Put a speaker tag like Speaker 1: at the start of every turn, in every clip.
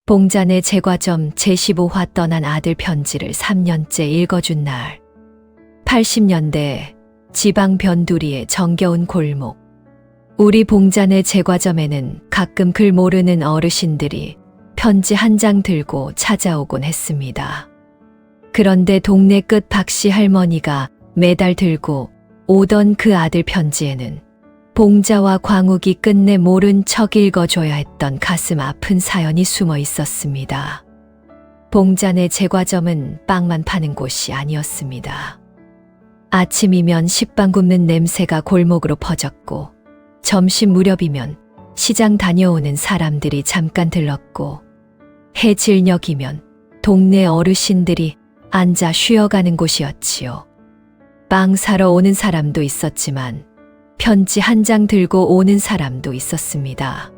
Speaker 1: 봉자네 제과점 제15화 떠난 아들 편지를 3년째 읽어준 날. 80년대 지방 변두리의 정겨운 골목. 우리 봉자네 제과점에는 가끔 글 모르는 어르신들이 편지 한 장 들고 찾아오곤 했습니다. 그런데 동네 끝 박씨 할머니가 매달 들고 오던 그 아들 편지에는 봉자와 광욱이 끝내 모른 척 읽어줘야 했던 가슴 아픈 사연이 숨어 있었습니다. 봉자네 제과점은 빵만 파는 곳이 아니었습니다. 아침이면 식빵 굽는 냄새가 골목으로 퍼졌고, 점심 무렵이면 시장 다녀오는 사람들이 잠깐 들렀고, 해질녘이면 동네 어르신들이 앉아 쉬어가는 곳이었지요. 빵 사러 오는 사람도 있었지만 편지 한 장 들고 오는 사람도 있었습니다.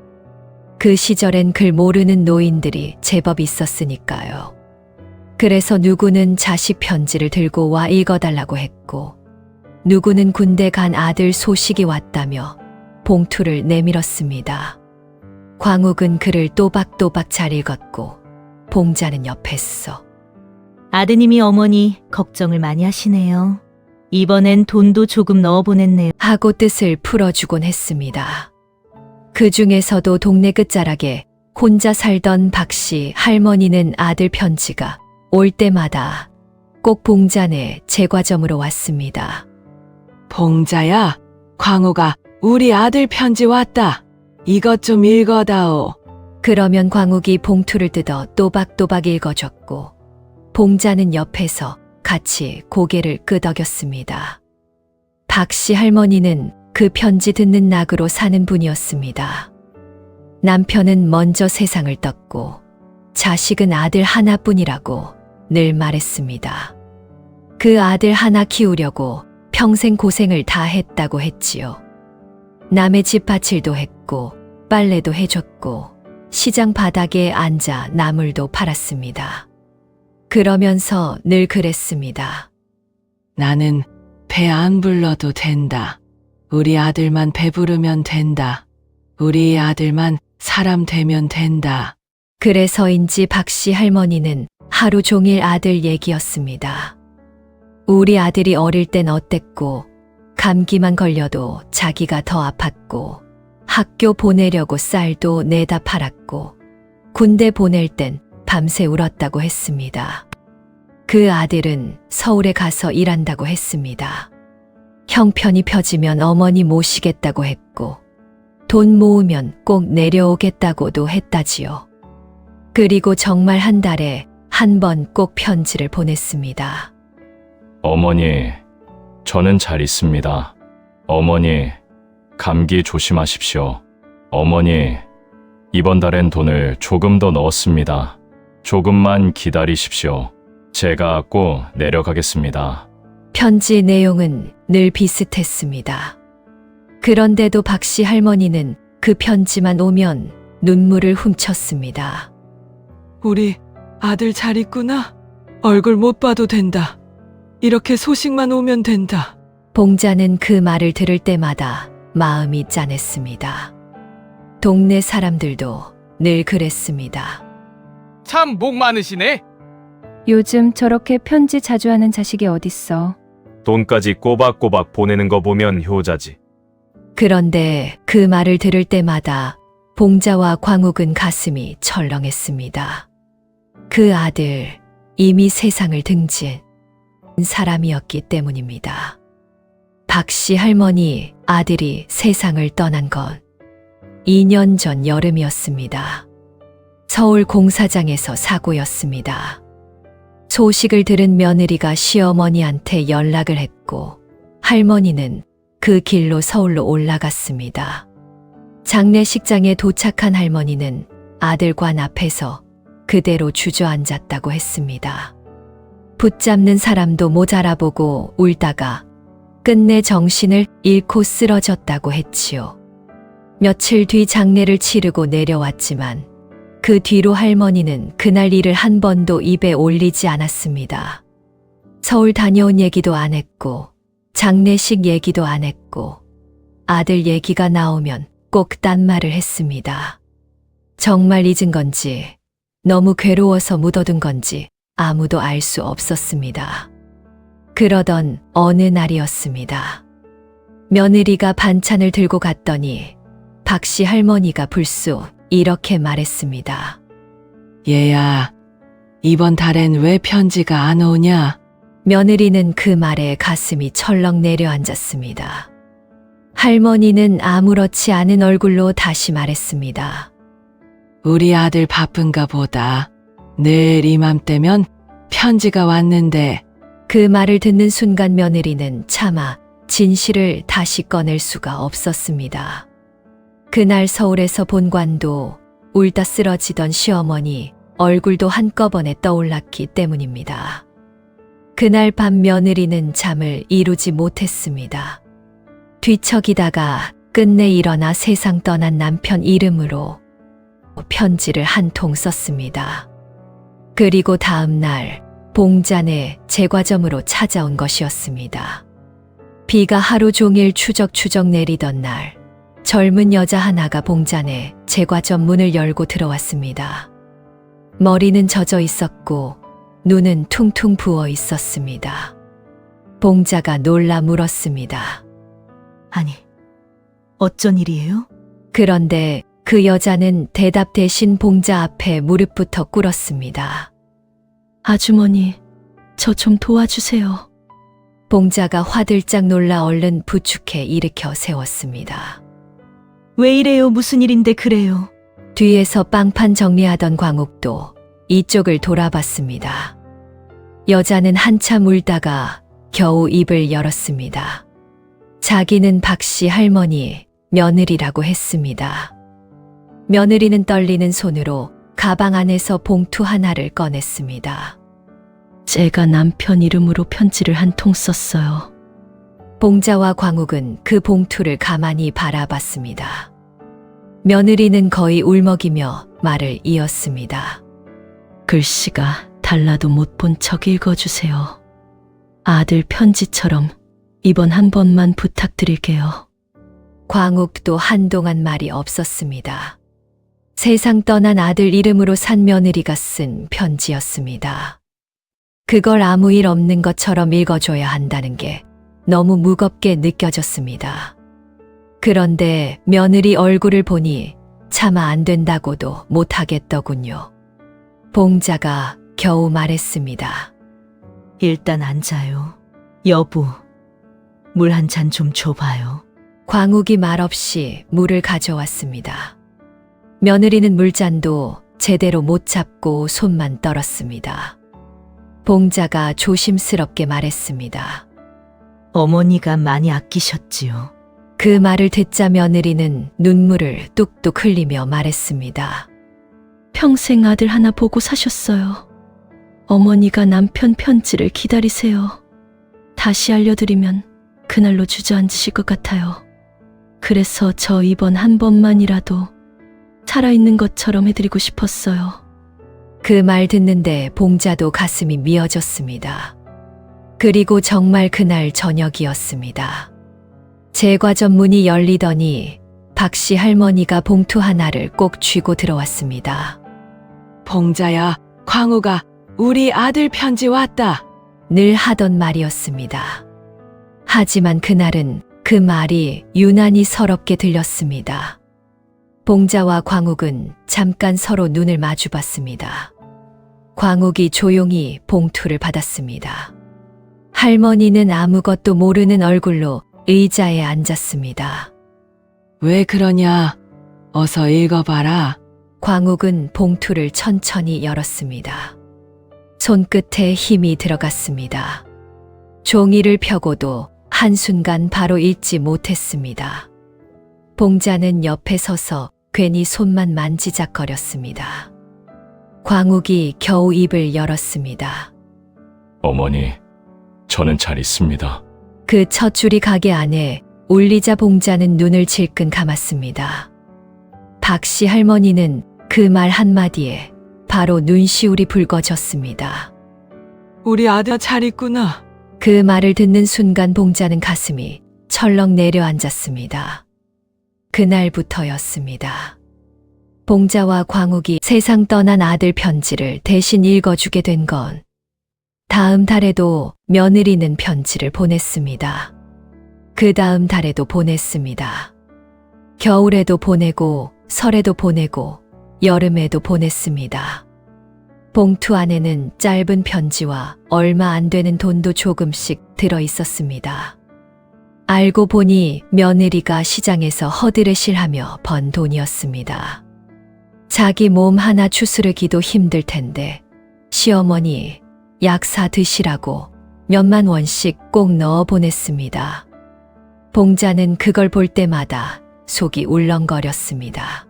Speaker 1: 그 시절엔 글 모르는 노인들이 제법 있었으니까요. 그래서 누구는 자식 편지를 들고 와 읽어달라고 했고, 누구는 군대 간 아들 소식이 왔다며 봉투를 내밀었습니다. 광욱은 글을 또박또박 잘 읽었고, 봉자는 옆에서
Speaker 2: 아드님이 어머니 걱정을 많이 하시네요. 이번엔 돈도 조금 넣어보냈네요.
Speaker 1: 하고 뜻을 풀어주곤 했습니다. 그 중에서도 동네 끝자락에 혼자 살던 박씨 할머니는 아들 편지가 올 때마다 꼭 봉자네 제과점으로 왔습니다.
Speaker 3: 봉자야, 광우가 우리 아들 편지 왔다. 이것 좀 읽어다오.
Speaker 1: 그러면 광욱이 봉투를 뜯어 또박또박 읽어줬고, 봉자는 옆에서 같이 고개를 끄덕였습니다. 박씨 할머니는 그 편지 듣는 낙으로 사는 분이었습니다. 남편은 먼저 세상을 떴고 자식은 아들 하나뿐이라고 늘 말했습니다. 그 아들 하나 키우려고 평생 고생을 다 했다고 했지요. 남의 집 밭일도 했고 빨래도 해줬고 시장 바닥에 앉아 나물도 팔았습니다. 그러면서 늘 그랬습니다.
Speaker 3: 나는 배 안 불러도 된다. 우리 아들만 배부르면 된다. 우리 아들만 사람 되면 된다.
Speaker 1: 그래서인지 박씨 할머니는 하루 종일 아들 얘기였습니다. 우리 아들이 어릴 땐 어땠고, 감기만 걸려도 자기가 더 아팠고, 학교 보내려고 쌀도 내다 팔았고, 군대 보낼 땐 밤새 울었다고 했습니다. 그 아들은 서울에 가서 일한다고 했습니다. 형편이 펴지면 어머니 모시겠다고 했고, 돈 모으면 꼭 내려오겠다고도 했다지요. 그리고 정말 한 달에 한 번 꼭 편지를 보냈습니다.
Speaker 4: 어머니, 저는 잘 있습니다. 어머니, 감기 조심하십시오. 어머니, 이번 달엔 돈을 조금 더 넣었습니다. 조금만 기다리십시오. 제가 꼭 내려가겠습니다.
Speaker 1: 편지 내용은 늘 비슷했습니다. 그런데도 박씨 할머니는 그 편지만 오면 눈물을 훔쳤습니다.
Speaker 3: 우리 아들 잘 있구나. 얼굴 못 봐도 된다. 이렇게 소식만 오면 된다.
Speaker 1: 봉자는 그 말을 들을 때마다 마음이 짠했습니다. 동네 사람들도 늘 그랬습니다.
Speaker 5: 참 목 많으시네.
Speaker 6: 요즘 저렇게 편지 자주 하는 자식이 어딨어.
Speaker 7: 돈까지 꼬박꼬박 보내는 거 보면 효자지.
Speaker 1: 그런데 그 말을 들을 때마다 봉자와 광욱은 가슴이 철렁했습니다. 그 아들, 이미 세상을 등진 사람이었기 때문입니다. 박씨 할머니 아들이 세상을 떠난 건 2년 전 여름이었습니다. 서울 공사장에서 사고였습니다. 소식을 들은 며느리가 시어머니한테 연락을 했고, 할머니는 그 길로 서울로 올라갔습니다. 장례식장에 도착한 할머니는 아들관 앞에서 그대로 주저앉았다고 했습니다. 붙잡는 사람도 못 알아보고 울다가 끝내 정신을 잃고 쓰러졌다고 했지요. 며칠 뒤 장례를 치르고 내려왔지만 그 뒤로 할머니는 그날 일을 한 번도 입에 올리지 않았습니다. 서울 다녀온 얘기도 안 했고, 장례식 얘기도 안 했고, 아들 얘기가 나오면 꼭 딴 말을 했습니다. 정말 잊은 건지 너무 괴로워서 묻어둔 건지 아무도 알 수 없었습니다. 그러던 어느 날이었습니다. 며느리가 반찬을 들고 갔더니 박씨 할머니가 불쑥 이렇게 말했습니다.
Speaker 3: 얘야, 이번 달엔 왜 편지가 안 오냐?
Speaker 1: 며느리는 그 말에 가슴이 철렁 내려앉았습니다. 할머니는 아무렇지 않은 얼굴로 다시 말했습니다.
Speaker 3: 우리 아들 바쁜가 보다. 늘 이맘때면 편지가 왔는데.
Speaker 1: 그 말을 듣는 순간 며느리는 차마 진실을 다시 꺼낼 수가 없었습니다. 그날 서울에서 본관도 울다 쓰러지던 시어머니 얼굴도 한꺼번에 떠올랐기 때문입니다. 그날 밤 며느리는 잠을 이루지 못했습니다. 뒤척이다가 끝내 일어나 세상 떠난 남편 이름으로 편지를 한 통 썼습니다. 그리고 다음 날 봉잔의 제과점으로 찾아온 것이었습니다. 비가 하루 종일 추적추적 내리던 날, 젊은 여자 하나가 봉잔의 제과점 문을 열고 들어왔습니다. 머리는 젖어 있었고 눈은 퉁퉁 부어 있었습니다. 봉자가 놀라 물었습니다.
Speaker 2: 아니, 어쩐 일이에요?
Speaker 1: 그런데 그 여자는 대답 대신 봉자 앞에 무릎부터 꿇었습니다.
Speaker 6: 아주머니, 저 좀 도와주세요.
Speaker 1: 봉자가 화들짝 놀라 얼른 부축해 일으켜 세웠습니다.
Speaker 2: 왜 이래요? 무슨 일인데 그래요?
Speaker 1: 뒤에서 빵판 정리하던 광욱도 이쪽을 돌아봤습니다. 여자는 한참 울다가 겨우 입을 열었습니다. 자기는 박씨 할머니 며느리라고 했습니다. 며느리는 떨리는 손으로 가방 안에서 봉투 하나를 꺼냈습니다.
Speaker 6: 제가 남편 이름으로 편지를 한 통 썼어요.
Speaker 1: 봉자와 광욱은 그 봉투를 가만히 바라봤습니다. 며느리는 거의 울먹이며 말을 이었습니다.
Speaker 6: 글씨가 달라도 못 본 척 읽어주세요. 아들 편지처럼 이번 한 번만 부탁드릴게요.
Speaker 1: 광욱도 한동안 말이 없었습니다. 세상 떠난 아들 이름으로 산 며느리가 쓴 편지였습니다. 그걸 아무 일 없는 것처럼 읽어줘야 한다는 게 너무 무겁게 느껴졌습니다. 그런데 며느리 얼굴을 보니 차마 안 된다고도 못하겠더군요. 봉자가 겨우 말했습니다.
Speaker 2: 일단 앉아요. 여보, 물 한 잔 좀 줘봐요.
Speaker 1: 광욱이 말없이 물을 가져왔습니다. 며느리는 물잔도 제대로 못 잡고 손만 떨었습니다. 봉자가 조심스럽게 말했습니다.
Speaker 2: 어머니가 많이 아끼셨지요.
Speaker 1: 그 말을 듣자 며느리는 눈물을 뚝뚝 흘리며 말했습니다.
Speaker 6: 평생 아들 하나 보고 사셨어요. 어머니가 남편 편지를 기다리세요. 다시 알려드리면 그날로 주저앉으실 것 같아요. 그래서 저 이번 한 번만이라도 살아있는 것처럼 해드리고 싶었어요.
Speaker 1: 그 말 듣는데 봉자도 가슴이 미어졌습니다. 그리고 정말 그날 저녁이었습니다. 제과점 문이 열리더니 박씨 할머니가 봉투 하나를 꼭 쥐고 들어왔습니다.
Speaker 3: 봉자야, 광우가 우리 아들 편지 왔다.
Speaker 1: 늘 하던 말이었습니다. 하지만 그날은 그 말이 유난히 서럽게 들렸습니다. 봉자와 광욱은 잠깐 서로 눈을 마주봤습니다. 광욱이 조용히 봉투를 받았습니다. 할머니는 아무것도 모르는 얼굴로 의자에 앉았습니다.
Speaker 3: 왜 그러냐? 어서 읽어봐라.
Speaker 1: 광욱은 봉투를 천천히 열었습니다. 손끝에 힘이 들어갔습니다. 종이를 펴고도 한순간 바로 읽지 못했습니다. 봉자는 옆에 서서 괜히 손만 만지작거렸습니다. 광욱이 겨우 입을 열었습니다.
Speaker 4: 어머니, 저는 잘 있습니다.
Speaker 1: 그 첫 줄이 가게 안에 울리자 봉자는 눈을 질끈 감았습니다. 박씨 할머니는 그 말 한마디에 바로 눈시울이 붉어졌습니다.
Speaker 3: 우리 아들 잘 있구나.
Speaker 1: 그 말을 듣는 순간 봉자는 가슴이 철렁 내려앉았습니다. 그날부터였습니다. 봉자와 광욱이 세상 떠난 아들 편지를 대신 읽어주게 된 건 다음 달에도 며느리는 편지를 보냈습니다. 그 다음 달에도 보냈습니다. 겨울에도 보내고 설에도 보내고 여름에도 보냈습니다. 봉투 안에는 짧은 편지와 얼마 안 되는 돈도 조금씩 들어 있었습니다. 알고 보니 며느리가 시장에서 허드렛일하며 번 돈이었습니다. 자기 몸 하나 추스르기도 힘들 텐데 시어머니 약 사 드시라고 몇만 원씩 꼭 넣어 보냈습니다. 봉자는 그걸 볼 때마다 속이 울렁거렸습니다.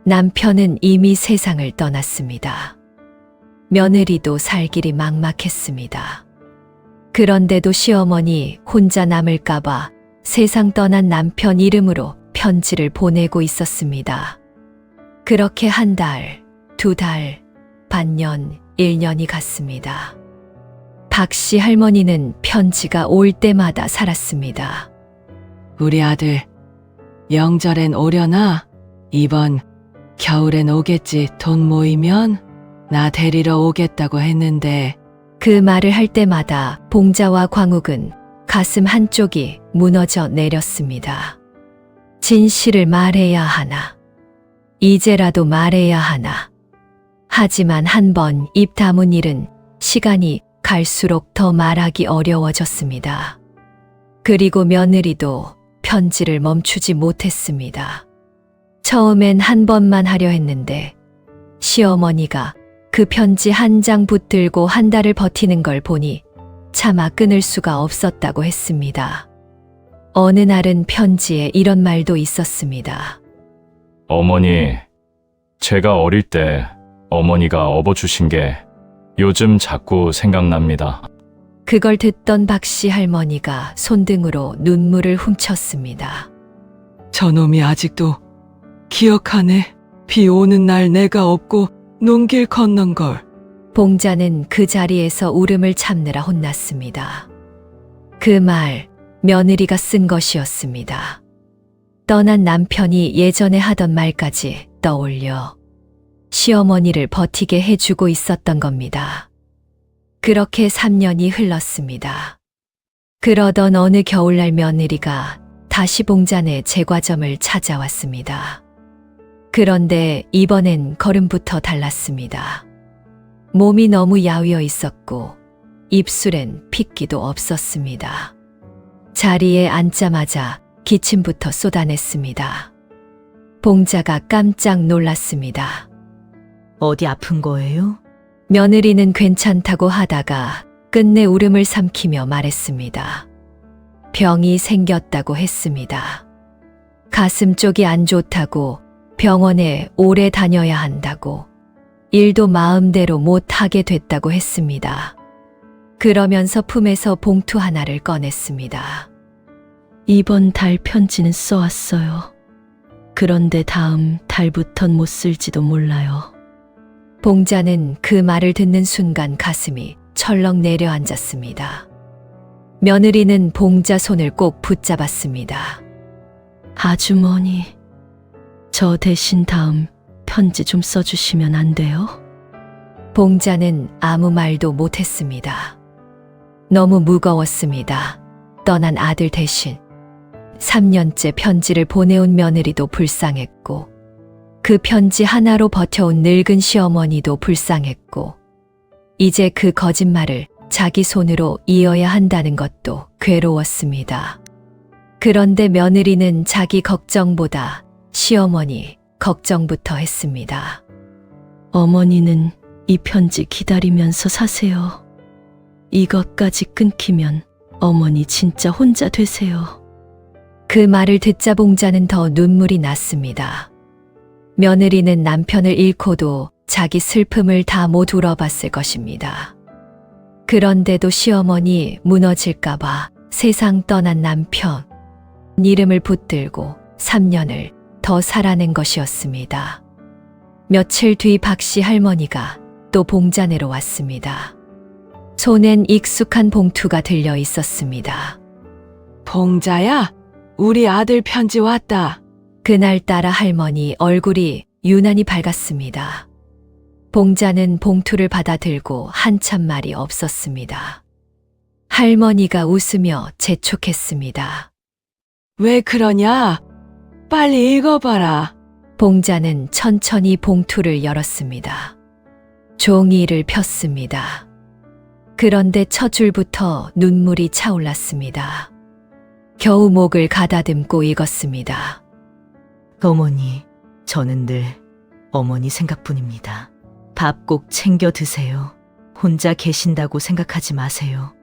Speaker 1: 남편은 이미 세상을 떠났습니다. 며느리도 살 길이 막막했습니다. 그런데도 시어머니 혼자 남을까봐 세상 떠난 남편 이름으로 편지를 보내고 있었습니다. 그렇게 한 달, 두 달, 반년, 1년이 갔습니다. 박씨 할머니는 편지가 올 때마다 살았습니다.
Speaker 3: 우리 아들, 명절엔 오려나? 이번 겨울엔 오겠지. 돈 모이면 나 데리러 오겠다고 했는데.
Speaker 1: 그 말을 할 때마다 봉자와 광욱은 가슴 한쪽이 무너져 내렸습니다. 진실을 말해야 하나? 이제라도 말해야 하나? 하지만 한 번 입 다문 일은 시간이 갈수록 더 말하기 어려워졌습니다. 그리고 며느리도 편지를 멈추지 못했습니다. 처음엔 한 번만 하려 했는데 시어머니가 그 편지 한 장 붙들고 한 달을 버티는 걸 보니 차마 끊을 수가 없었다고 했습니다. 어느 날은 편지에 이런 말도 있었습니다.
Speaker 4: 어머니, 제가 어릴 때 어머니가 업어주신 게 요즘 자꾸 생각납니다.
Speaker 1: 그걸 듣던 박씨 할머니가 손등으로 눈물을 훔쳤습니다.
Speaker 3: 저놈이 아직도 기억하네. 비 오는 날 내가 없고 논길 건넌 걸.
Speaker 1: 봉자는 그 자리에서 울음을 참느라 혼났습니다. 그 말, 며느리가 쓴 것이었습니다. 떠난 남편이 예전에 하던 말까지 떠올려 시어머니를 버티게 해주고 있었던 겁니다. 그렇게 3년이 흘렀습니다. 그러던 어느 겨울날 며느리가 다시 봉자네 제과점을 찾아왔습니다. 그런데 이번엔 걸음부터 달랐습니다. 몸이 너무 야위어 있었고 입술엔 핏기도 없었습니다. 자리에 앉자마자 기침부터 쏟아냈습니다. 봉자가 깜짝 놀랐습니다.
Speaker 2: 어디 아픈 거예요?
Speaker 1: 며느리는 괜찮다고 하다가 끝내 울음을 삼키며 말했습니다. 병이 생겼다고 했습니다. 가슴 쪽이 안 좋다고 병원에 오래 다녀야 한다고 일도 마음대로 못 하게 됐다고 했습니다. 그러면서 품에서 봉투 하나를 꺼냈습니다.
Speaker 6: 이번 달 편지는 써왔어요. 그런데 다음 달부턴 못 쓸지도 몰라요.
Speaker 1: 봉자는 그 말을 듣는 순간 가슴이 철렁 내려앉았습니다. 며느리는 봉자 손을 꼭 붙잡았습니다.
Speaker 6: 아주머니, 저 대신 다음 편지 좀 써주시면 안 돼요?
Speaker 1: 봉자는 아무 말도 못했습니다. 너무 무거웠습니다. 떠난 아들 대신 3년째 편지를 보내온 며느리도 불쌍했고 그 편지 하나로 버텨온 늙은 시어머니도 불쌍했고 이제 그 거짓말을 자기 손으로 이어야 한다는 것도 괴로웠습니다. 그런데 며느리는 자기 걱정보다 시어머니 걱정부터 했습니다.
Speaker 6: 어머니는 이 편지 기다리면서 사세요. 이것까지 끊기면 어머니 진짜 혼자 되세요.
Speaker 1: 그 말을 듣자 봉자는 더 눈물이 났습니다. 며느리는 남편을 잃고도 자기 슬픔을 다 못 울어봤을 것입니다. 그런데도 시어머니 무너질까봐 세상 떠난 남편 이름을 붙들고 3년을 더 살아낸 것이었습니다. 며칠 뒤 박씨 할머니가 또 봉자네로 왔습니다. 손엔 익숙한 봉투가 들려 있었습니다.
Speaker 3: 봉자야, 우리 아들 편지 왔다.
Speaker 1: 그날따라 할머니 얼굴이 유난히 밝았습니다. 봉자는 봉투를 받아 들고 한참 말이 없었습니다. 할머니가 웃으며 재촉했습니다.
Speaker 3: 왜 그러냐? 빨리 읽어봐라.
Speaker 1: 봉자는 천천히 봉투를 열었습니다. 종이를 폈습니다. 그런데 첫 줄부터 눈물이 차올랐습니다. 겨우 목을 가다듬고 읽었습니다.
Speaker 2: 어머니, 저는 늘 어머니 생각뿐입니다. 밥 꼭 챙겨 드세요. 혼자 계신다고 생각하지 마세요.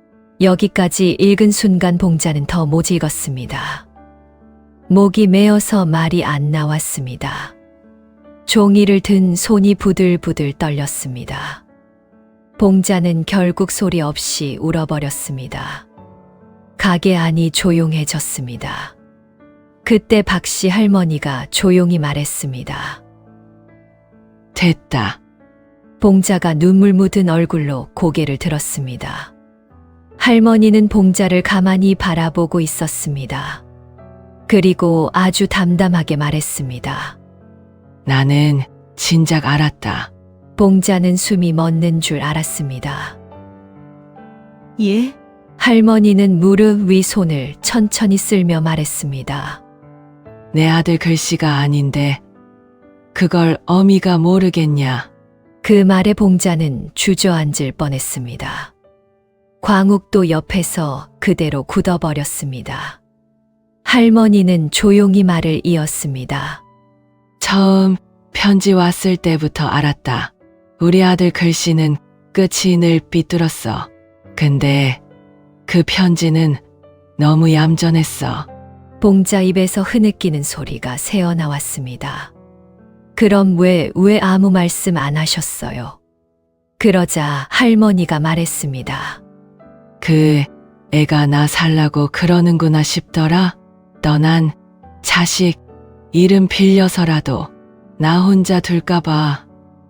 Speaker 1: 여기까지 읽은 순간 봉자는 더 못 읽었습니다. 목이 메어서 말이 안 나왔습니다. 종이를 든 손이 부들부들 떨렸습니다. 봉자는 결국 소리 없이 울어버렸습니다. 가게 안이 조용해졌습니다. 그때 박씨 할머니가 조용히 말했습니다.
Speaker 3: 됐다.
Speaker 1: 봉자가 눈물 묻은 얼굴로 고개를 들었습니다. 할머니는 봉자를 가만히 바라보고 있었습니다. 그리고 아주 담담하게 말했습니다.
Speaker 3: 나는 진작 알았다.
Speaker 1: 봉자는 숨이 멎는 줄 알았습니다.
Speaker 2: 예?
Speaker 1: 할머니는 무릎 위 손을 천천히 쓸며 말했습니다.
Speaker 3: 내 아들 글씨가 아닌데 그걸 어미가 모르겠냐?
Speaker 1: 그 말에 봉자는 주저앉을 뻔했습니다. 광욱도 옆에서 그대로 굳어버렸습니다. 할머니는 조용히 말을 이었습니다.
Speaker 3: 처음 편지 왔을 때부터 알았다. 우리 아들 글씨는 끝이 늘 삐뚤었어. 근데 그 편지는 너무 얌전했어.
Speaker 1: 봉자 입에서 흐느끼는 소리가 새어나왔습니다. 그럼 왜 아무 말씀 안 하셨어요? 그러자 할머니가 말했습니다.
Speaker 3: 그 애가 나 살라고 그러는구나 싶더라. 떠난 자식 이름 빌려서라도 나 혼자 둘까봐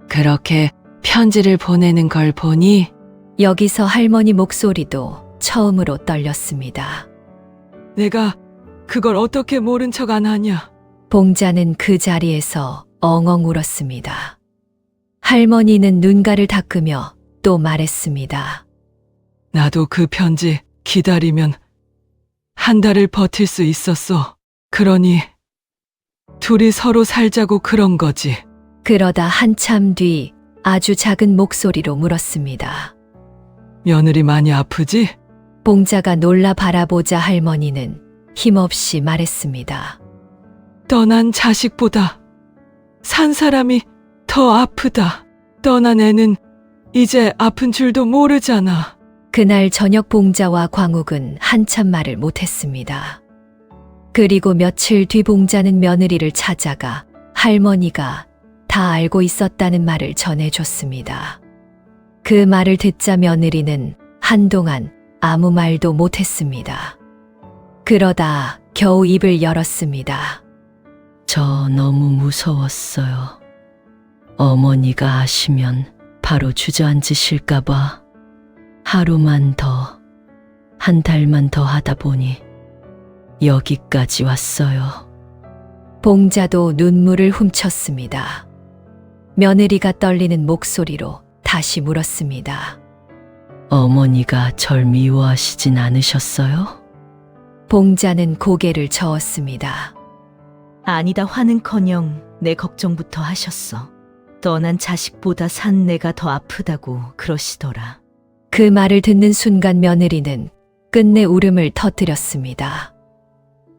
Speaker 3: 그렇게 편지를 보내는 걸 보니
Speaker 1: 여기서 할머니 목소리도 처음으로 떨렸습니다.
Speaker 3: 내가 그걸 어떻게 모른 척 안 하냐?
Speaker 1: 봉자는 그 자리에서 엉엉 울었습니다. 할머니는 눈가를 닦으며 또 말했습니다.
Speaker 3: 나도 그 편지 기다리면 한 달을 버틸 수 있었어. 그러니 둘이 서로 살자고 그런 거지.
Speaker 1: 그러다 한참 뒤 아주 작은 목소리로 물었습니다.
Speaker 3: 며느리 많이 아프지?
Speaker 1: 봉자가 놀라 바라보자 할머니는 힘없이 말했습니다.
Speaker 3: 떠난 자식보다 산 사람이 더 아프다. 떠난 애는 이제 아픈 줄도 모르잖아.
Speaker 1: 그날 저녁 봉자와 광욱은 한참 말을 못했습니다. 그리고 며칠 뒤 봉자는 며느리를 찾아가 할머니가 다 알고 있었다는 말을 전해줬습니다. 그 말을 듣자 며느리는 한동안 아무 말도 못했습니다. 그러다 겨우 입을 열었습니다.
Speaker 6: 저 너무 무서웠어요. 어머니가 아시면 바로 주저앉으실까봐 하루만 더, 한 달만 더 하다 보니 여기까지 왔어요.
Speaker 1: 봉자도 눈물을 훔쳤습니다. 며느리가 떨리는 목소리로 다시 물었습니다.
Speaker 6: 어머니가 절 미워하시진 않으셨어요?
Speaker 1: 봉자는 고개를 저었습니다.
Speaker 2: 아니다 화는커녕 내 걱정부터 하셨어. 떠난 자식보다 산 내가 더 아프다고 그러시더라.
Speaker 1: 그 말을 듣는 순간 며느리는 끝내 울음을 터뜨렸습니다.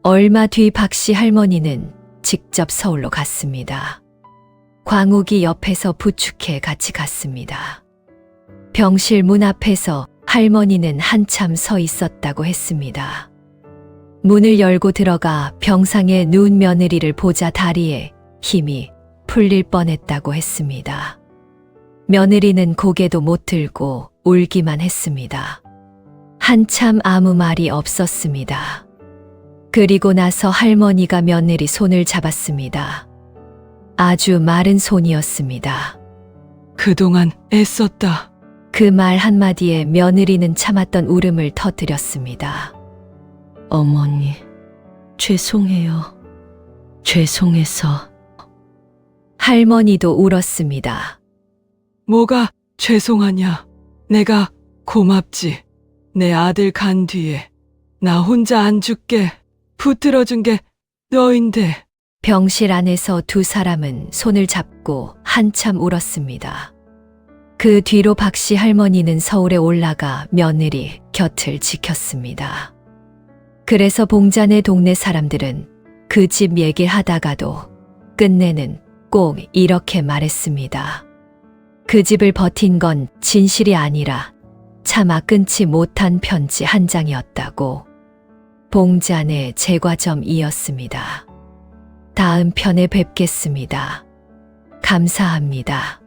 Speaker 1: 얼마 뒤 박씨 할머니는 직접 서울로 갔습니다. 광욱이 옆에서 부축해 같이 갔습니다. 병실 문 앞에서 할머니는 한참 서 있었다고 했습니다. 문을 열고 들어가 병상에 누운 며느리를 보자 다리에 힘이 풀릴 뻔했다고 했습니다. 며느리는 고개도 못 들고 울기만 했습니다. 한참 아무 말이 없었습니다. 그리고 나서 할머니가 며느리 손을 잡았습니다. 아주 마른 손이었습니다.
Speaker 3: 그동안 애썼다.
Speaker 1: 그 말 한마디에 며느리는 참았던 울음을 터뜨렸습니다.
Speaker 6: 어머니, 죄송해요. 죄송해서.
Speaker 1: 할머니도 울었습니다.
Speaker 3: 뭐가 죄송하냐? 내가 고맙지. 내 아들 간 뒤에 나 혼자 안 죽게 붙들어준 게 너인데.
Speaker 1: 병실 안에서 두 사람은 손을 잡고 한참 울었습니다. 그 뒤로 박씨 할머니는 서울에 올라가 며느리 곁을 지켰습니다. 그래서 봉자네 동네 사람들은 그 집 얘기하다가도 끝내는 꼭 이렇게 말했습니다. 그 집을 버틴 건 진실이 아니라 차마 끊지 못한 편지 한 장이었다고. 봉자네 제과점이었습니다. 다음 편에 뵙겠습니다. 감사합니다.